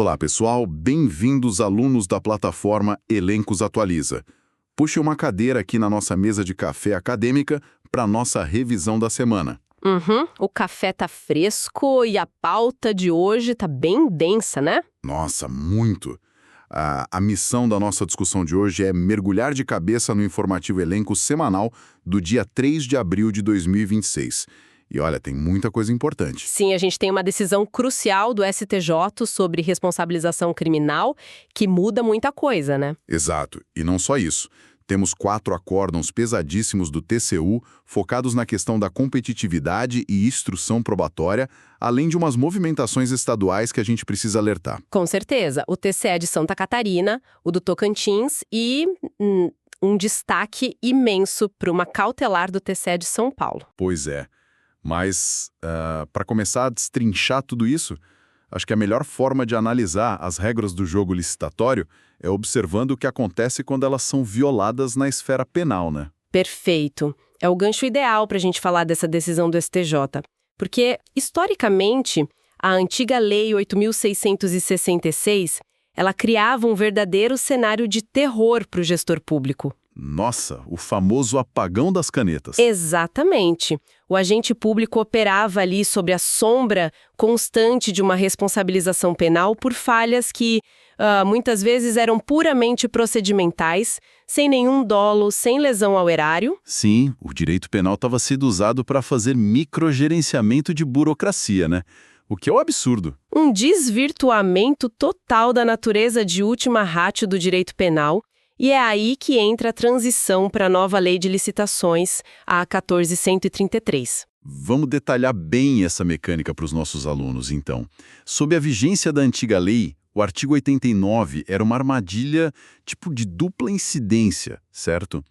Olá, pessoal. Bem-vindos, alunos da plataforma Elencos Atualiza. Puxe uma cadeira aqui na nossa mesa de café acadêmica para nossa revisão da semana. O café tá fresco e a pauta de hoje tá bem densa, né? Nossa, muito! A missão da nossa discussão de hoje é mergulhar de cabeça no informativo Elenco semanal do dia 3 de abril de 2026. E olha, tem muita coisa importante. Sim, a gente tem uma decisão crucial do STJ sobre responsabilização criminal que muda muita coisa, né? Exato. E não só isso. Temos 4 acórdãos pesadíssimos do TCU, focados na questão da competitividade e instrução probatória, além de umas movimentações estaduais que a gente precisa alertar. Com certeza. O TCE de Santa Catarina, o do Tocantins e um destaque imenso para uma cautelar do TCE de São Paulo. Pois é. Mas, para começar a destrinchar tudo isso, acho que a melhor forma de analisar as regras do jogo licitatório é observando o que acontece quando elas são violadas na esfera penal, né? Perfeito. É o gancho ideal para a gente falar dessa decisão do STJ. Porque, historicamente, a antiga Lei 8.666, ela criava um verdadeiro cenário de terror para o gestor público. Nossa, o famoso apagão das canetas. Exatamente. O agente público operava ali sob a sombra constante de uma responsabilização penal por falhas que muitas vezes eram puramente procedimentais, sem nenhum dolo, sem lesão ao erário. Sim, o direito penal estava sendo usado para fazer microgerenciamento de burocracia, né? O que é um absurdo. Um desvirtuamento total da natureza de última ratio do direito penal. E é aí que entra a transição para a nova lei de licitações, a 14.133. Vamos detalhar bem essa mecânica para os nossos alunos, então. Sob a vigência da antiga lei, o artigo 89 era uma armadilha tipo de dupla incidência, certo?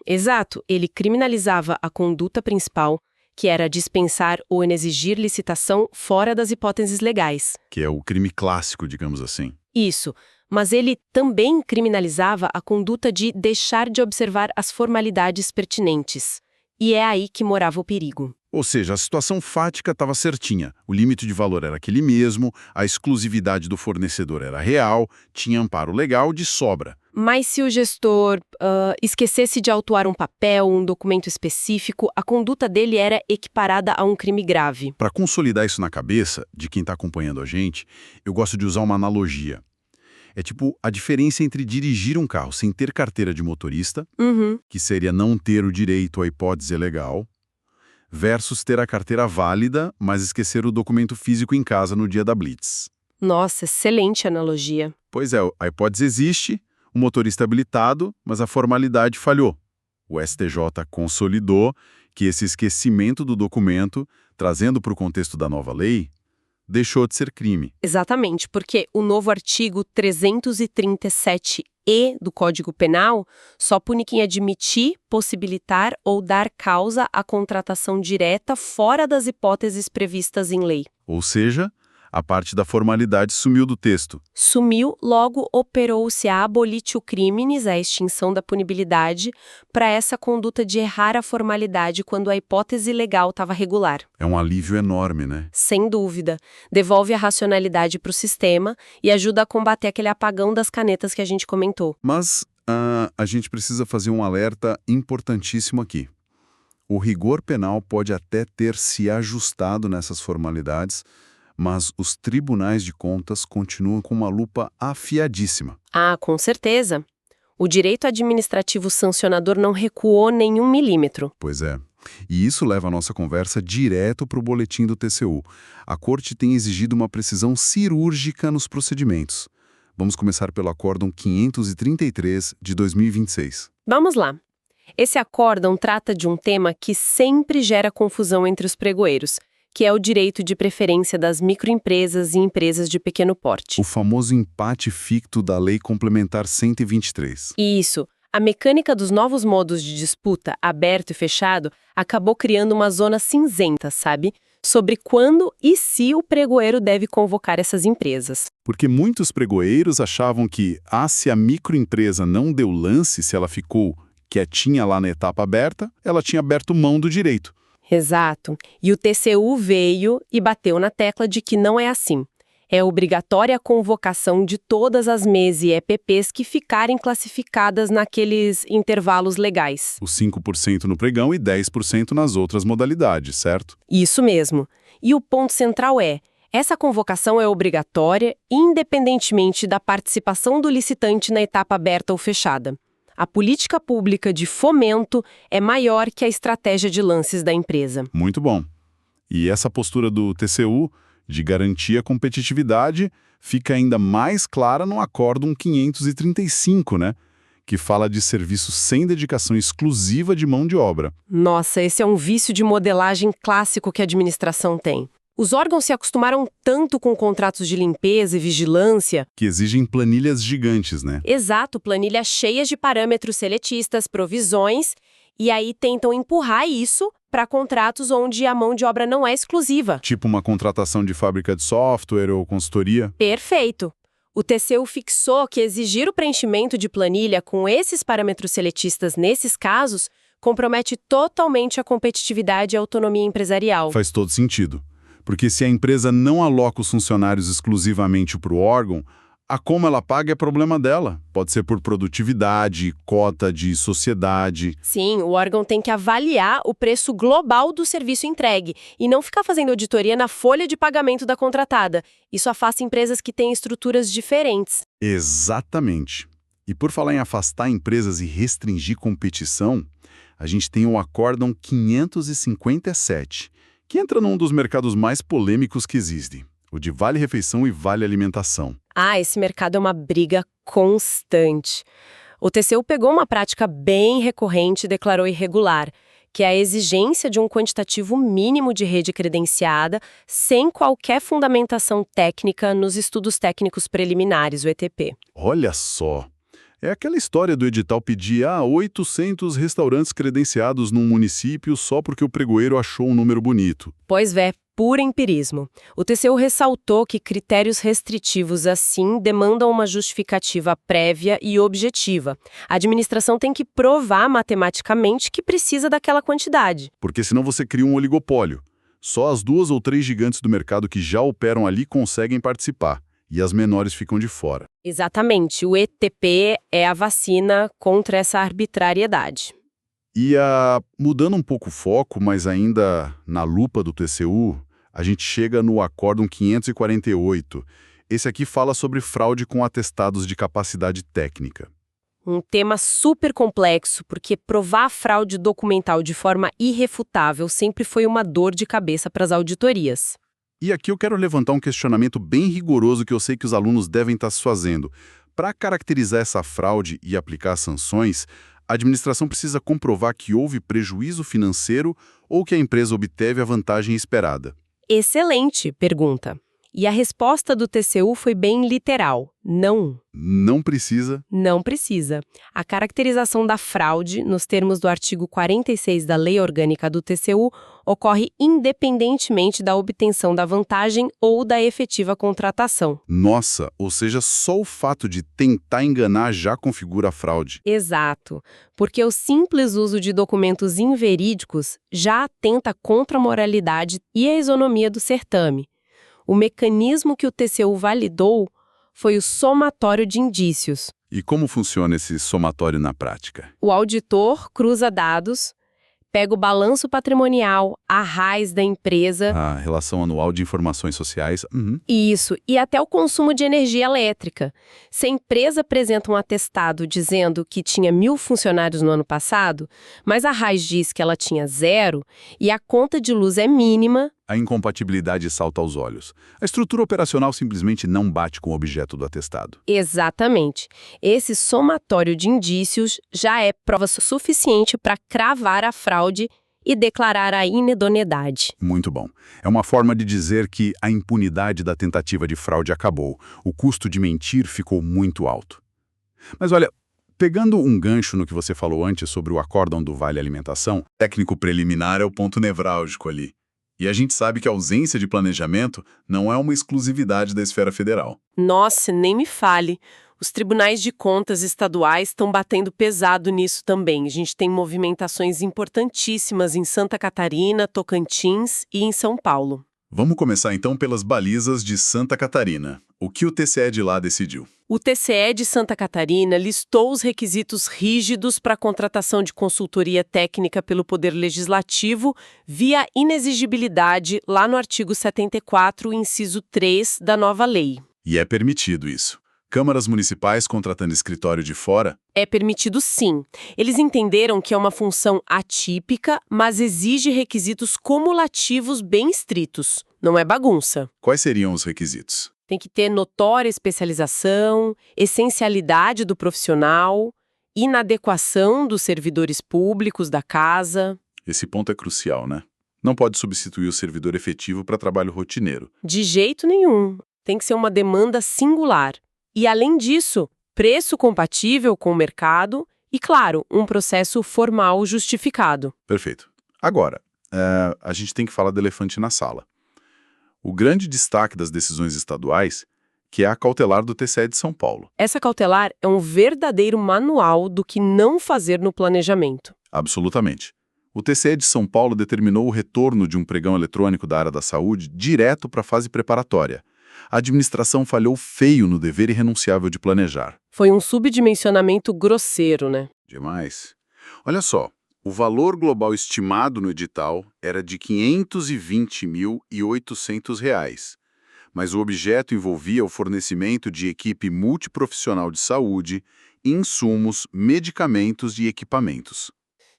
Exato. Ele criminalizava a conduta principal, que era dispensar ou inexigir licitação fora das hipóteses legais. Que é o crime clássico, digamos assim. Isso. Mas ele também criminalizava a conduta de deixar de observar as formalidades pertinentes. E é aí que morava o perigo. Ou seja, a situação fática estava certinha. O limite de valor era aquele mesmo, a exclusividade do fornecedor era real, tinha amparo legal de sobra. Mas se o gestor esquecesse de autuar um papel, um documento específico, a conduta dele era equiparada a um crime grave. Para consolidar isso na cabeça de quem está acompanhando a gente, eu gosto de usar uma analogia. É tipo a diferença entre dirigir um carro sem ter carteira de motorista, que seria não ter o direito à hipótese legal, versus ter a carteira válida, mas esquecer o documento físico em casa no dia da blitz. Nossa, excelente analogia. Pois é, a hipótese existe, o motorista habilitado, mas a formalidade falhou. O STJ consolidou que esse esquecimento do documento, trazendo para o contexto da nova lei, deixou de ser crime. Exatamente, porque o novo artigo 337-E do Código Penal só pune quem admitir, possibilitar ou dar causa à contratação direta fora das hipóteses previstas em lei. Ou seja, a parte da formalidade sumiu do texto. Sumiu, logo operou-se a abolitio criminis, a extinção da punibilidade, para essa conduta de errar a formalidade quando a hipótese legal estava regular. É um alívio enorme, né? Sem dúvida. Devolve a racionalidade para o sistema e ajuda a combater aquele apagão das canetas que a gente comentou. Mas a gente precisa fazer um alerta importantíssimo aqui. O rigor penal pode até ter se ajustado nessas formalidades, mas os tribunais de contas continuam com uma lupa afiadíssima. Ah, com certeza. O direito administrativo sancionador não recuou nenhum milímetro. Pois é. E isso leva a nossa conversa direto para o boletim do TCU. A Corte tem exigido uma precisão cirúrgica nos procedimentos. Vamos começar pelo Acórdão 533 de 2026. Vamos lá. Esse acórdão trata de um tema que sempre gera confusão entre os pregoeiros, que é o direito de preferência das microempresas e empresas de pequeno porte. O famoso empate ficto da Lei Complementar 123. Isso. A mecânica dos novos modos de disputa, aberto e fechado, acabou criando uma zona cinzenta, sabe? Sobre quando e se o pregoeiro deve convocar essas empresas. Porque muitos pregoeiros achavam que, se a microempresa não deu lance, se ela ficou quietinha lá na etapa aberta, ela tinha aberto mão do direito. Exato. E o TCU veio e bateu na tecla de que não é assim. É obrigatória a convocação de todas as MEs e EPPs que ficarem classificadas naqueles intervalos legais. Os 5% no pregão e 10% nas outras modalidades, certo? Isso mesmo. E o ponto central essa convocação é obrigatória, independentemente da participação do licitante na etapa aberta ou fechada. A política pública de fomento é maior que a estratégia de lances da empresa. Muito bom. E essa postura do TCU, de garantir a competitividade, fica ainda mais clara no Acórdão 535, né? Que fala de serviços sem dedicação exclusiva de mão de obra. Nossa, esse é um vício de modelagem clássico que a administração tem. Os órgãos se acostumaram tanto com contratos de limpeza e vigilância... Que exigem planilhas gigantes, né? Exato, planilhas cheias de parâmetros seletistas, provisões, e aí tentam empurrar isso para contratos onde a mão de obra não é exclusiva. Tipo uma contratação de fábrica de software ou consultoria? Perfeito. O TCU fixou que exigir o preenchimento de planilha com esses parâmetros seletistas nesses casos compromete totalmente a competitividade e a autonomia empresarial. Faz todo sentido. Porque se a empresa não aloca os funcionários exclusivamente para o órgão, a como ela paga é problema dela. Pode ser por produtividade, cota de sociedade. Sim, o órgão tem que avaliar o preço global do serviço entregue e não ficar fazendo auditoria na folha de pagamento da contratada. Isso afasta empresas que têm estruturas diferentes. Exatamente. E por falar em afastar empresas e restringir competição, a gente tem o Acórdão 557, que entra num dos mercados mais polêmicos que existem, o de vale-refeição e vale-alimentação. Esse mercado é uma briga constante. O TCU pegou uma prática bem recorrente e declarou irregular, que é a exigência de um quantitativo mínimo de rede credenciada sem qualquer fundamentação técnica nos estudos técnicos preliminares, o ETP. Olha só! É aquela história do edital pedir 800 restaurantes credenciados num município só porque o pregoeiro achou um número bonito. Pois puro empirismo. O TCU ressaltou que critérios restritivos assim demandam uma justificativa prévia e objetiva. A administração tem que provar matematicamente que precisa daquela quantidade. Porque senão você cria um oligopólio. Só as 2 ou 3 gigantes do mercado que já operam ali conseguem participar. E as menores ficam de fora. Exatamente. O ETP é a vacina contra essa arbitrariedade. E mudando um pouco o foco, mas ainda na lupa do TCU, a gente chega no Acórdão 548. Esse aqui fala sobre fraude com atestados de capacidade técnica. Um tema super complexo, porque provar a fraude documental de forma irrefutável sempre foi uma dor de cabeça para as auditorias. E aqui eu quero levantar um questionamento bem rigoroso que eu sei que os alunos devem estar se fazendo. Para caracterizar essa fraude e aplicar sanções, a administração precisa comprovar que houve prejuízo financeiro ou que a empresa obteve a vantagem esperada. Excelente pergunta. E a resposta do TCU foi bem literal. Não. Não precisa? Não precisa. A caracterização da fraude, nos termos do artigo 46 da Lei Orgânica do TCU, ocorre independentemente da obtenção da vantagem ou da efetiva contratação. Nossa, ou seja, só o fato de tentar enganar já configura a fraude. Exato, porque o simples uso de documentos inverídicos já atenta contra a moralidade e a isonomia do certame. O mecanismo que o TCU validou foi o somatório de indícios. E como funciona esse somatório na prática? O auditor cruza dados, pega o balanço patrimonial, a raiz da empresa... A relação anual de informações sociais. Isso, e até o consumo de energia elétrica. Se a empresa apresenta um atestado dizendo que tinha 1.000 funcionários no ano passado, mas a raiz diz que ela tinha 0 e a conta de luz é mínima... A incompatibilidade salta aos olhos. A estrutura operacional simplesmente não bate com o objeto do atestado. Exatamente. Esse somatório de indícios já é prova suficiente para cravar a fraude e declarar a inedoneidade. Muito bom. É uma forma de dizer que a impunidade da tentativa de fraude acabou. O custo de mentir ficou muito alto. Mas olha, pegando um gancho no que você falou antes sobre o Acórdão do Vale Alimentação, técnico preliminar é o ponto nevrálgico ali. E a gente sabe que a ausência de planejamento não é uma exclusividade da esfera federal. Nossa, nem me fale. Os tribunais de contas estaduais estão batendo pesado nisso também. A gente tem movimentações importantíssimas em Santa Catarina, Tocantins e em São Paulo. Vamos começar então pelas balizas de Santa Catarina. O que o TCE de lá decidiu? O TCE de Santa Catarina listou os requisitos rígidos para a contratação de consultoria técnica pelo Poder Legislativo via inexigibilidade lá no artigo 74, inciso 3 da nova lei. E é permitido isso. Câmaras municipais contratando escritório de fora? É permitido sim. Eles entenderam que é uma função atípica, mas exige requisitos cumulativos bem estritos. Não é bagunça. Quais seriam os requisitos? Tem que ter notória especialização, essencialidade do profissional, inadequação dos servidores públicos da casa. Esse ponto é crucial, né? Não pode substituir o servidor efetivo para trabalho rotineiro. De jeito nenhum. Tem que ser uma demanda singular. E, além disso, preço compatível com o mercado e, claro, um processo formal justificado. Perfeito. Agora, a gente tem que falar do elefante na sala. O grande destaque das decisões estaduais, que é a cautelar do TCE de São Paulo. Essa cautelar é um verdadeiro manual do que não fazer no planejamento. Absolutamente. O TCE de São Paulo determinou o retorno de um pregão eletrônico da área da saúde direto para a fase preparatória. A administração falhou feio no dever irrenunciável de planejar. Foi um subdimensionamento grosseiro, né? Demais. Olha só, o valor global estimado no edital era de R$ 520.800, mas o objeto envolvia o fornecimento de equipe multiprofissional de saúde, insumos, medicamentos e equipamentos.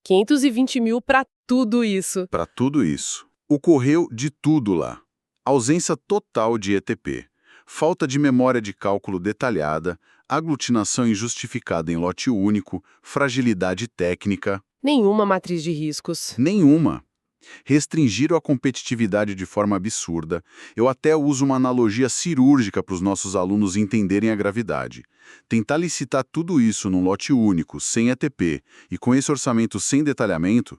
520 mil para tudo isso. Para tudo isso. Ocorreu de tudo lá. Ausência total de ETP, falta de memória de cálculo detalhada, aglutinação injustificada em lote único, fragilidade técnica. Nenhuma matriz de riscos. Nenhuma. Restringiram a competitividade de forma absurda. Eu até uso uma analogia cirúrgica para os nossos alunos entenderem a gravidade. Tentar licitar tudo isso num lote único, sem ETP, e com esse orçamento sem detalhamento,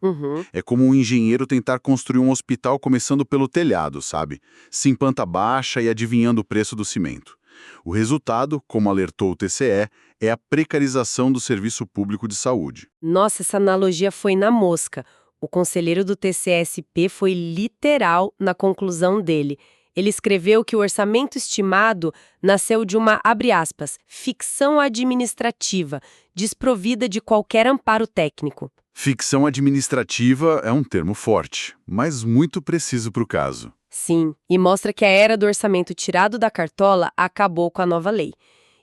é como um engenheiro tentar construir um hospital começando pelo telhado, sabe? Sem planta baixa e adivinhando o preço do cimento. O resultado, como alertou o TCE, é a precarização do serviço público de saúde. Nossa, essa analogia foi na mosca. O conselheiro do TCE/SP foi literal na conclusão dele. Ele escreveu que o orçamento estimado nasceu de uma, abre aspas, ficção administrativa, desprovida de qualquer amparo técnico. Ficção administrativa é um termo forte, mas muito preciso para o caso. Sim, e mostra que a era do orçamento tirado da cartola acabou com a nova lei.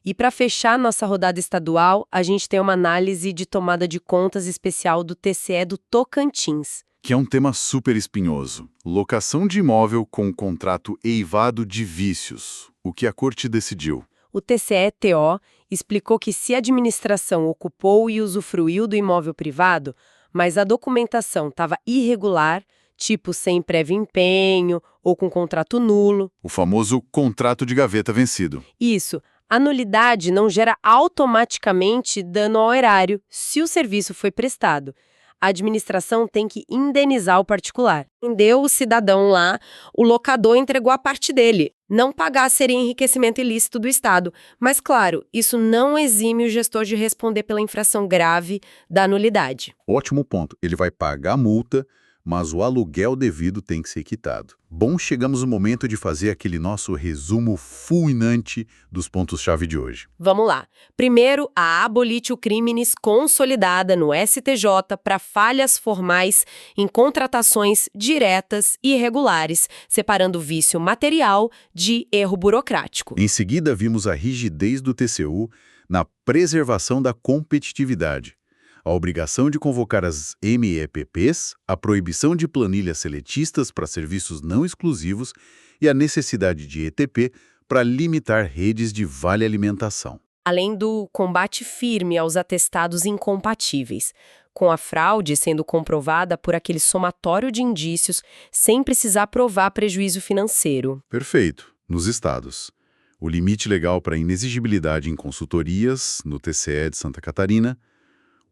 E para fechar nossa rodada estadual, a gente tem uma análise de tomada de contas especial do TCE do Tocantins. Que é um tema super espinhoso. Locação de imóvel com contrato eivado de vícios. O que a corte decidiu? O TCE-TO explicou que se a administração ocupou e usufruiu do imóvel privado, mas a documentação estava irregular, tipo sem prévio empenho ou com contrato nulo. O famoso contrato de gaveta vencido. Isso. A nulidade não gera automaticamente dano ao erário se o serviço foi prestado. A administração tem que indenizar o particular. Entendeu o cidadão lá, o locador entregou a parte dele. Não pagar seria enriquecimento ilícito do Estado. Mas, claro, isso não exime o gestor de responder pela infração grave da nulidade. Ótimo ponto. Ele vai pagar a multa, mas o aluguel devido tem que ser quitado. Bom, chegamos no momento de fazer aquele nosso resumo fulminante dos pontos-chave de hoje. Vamos lá. Primeiro, a abolitio criminis consolidada no STJ para falhas formais em contratações diretas e irregulares, separando vício material de erro burocrático. Em seguida, vimos a rigidez do TCU na preservação da competitividade. A obrigação de convocar as MEPPs, a proibição de planilhas seletistas para serviços não exclusivos e a necessidade de ETP para limitar redes de vale-alimentação. Além do combate firme aos atestados incompatíveis, com a fraude sendo comprovada por aquele somatório de indícios sem precisar provar prejuízo financeiro. Perfeito. Nos estados. O limite legal para inexigibilidade em consultorias, no TCE de Santa Catarina,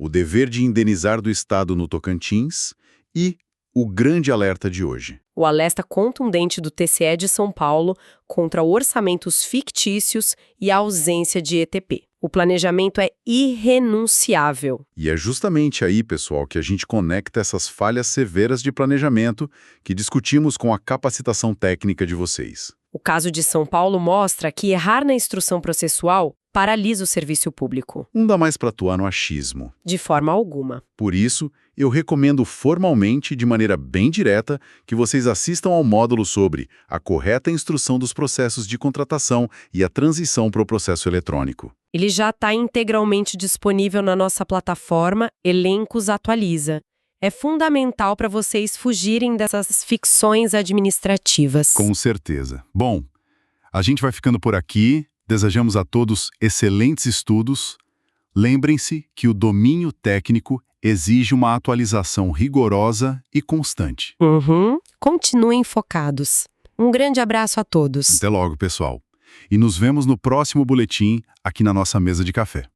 o dever de indenizar do Estado no Tocantins e o grande alerta de hoje. O alerta contundente do TCE de São Paulo contra orçamentos fictícios e a ausência de ETP. O planejamento é irrenunciável. E é justamente aí, pessoal, que a gente conecta essas falhas severas de planejamento que discutimos com a capacitação técnica de vocês. O caso de São Paulo mostra que errar na instrução processual paralisa o serviço público. Não dá mais para atuar no achismo. De forma alguma. Por isso, eu recomendo formalmente, de maneira bem direta, que vocês assistam ao módulo sobre a correta instrução dos processos de contratação e a transição para o processo eletrônico. Ele já está integralmente disponível na nossa plataforma Elencos Atualiza. É fundamental para vocês fugirem dessas ficções administrativas. Com certeza. Bom, a gente vai ficando por aqui. Desejamos a todos excelentes estudos. Lembrem-se que o domínio técnico exige uma atualização rigorosa e constante. Continuem focados. Um grande abraço a todos. Até logo, pessoal. E nos vemos no próximo boletim aqui na nossa mesa de café.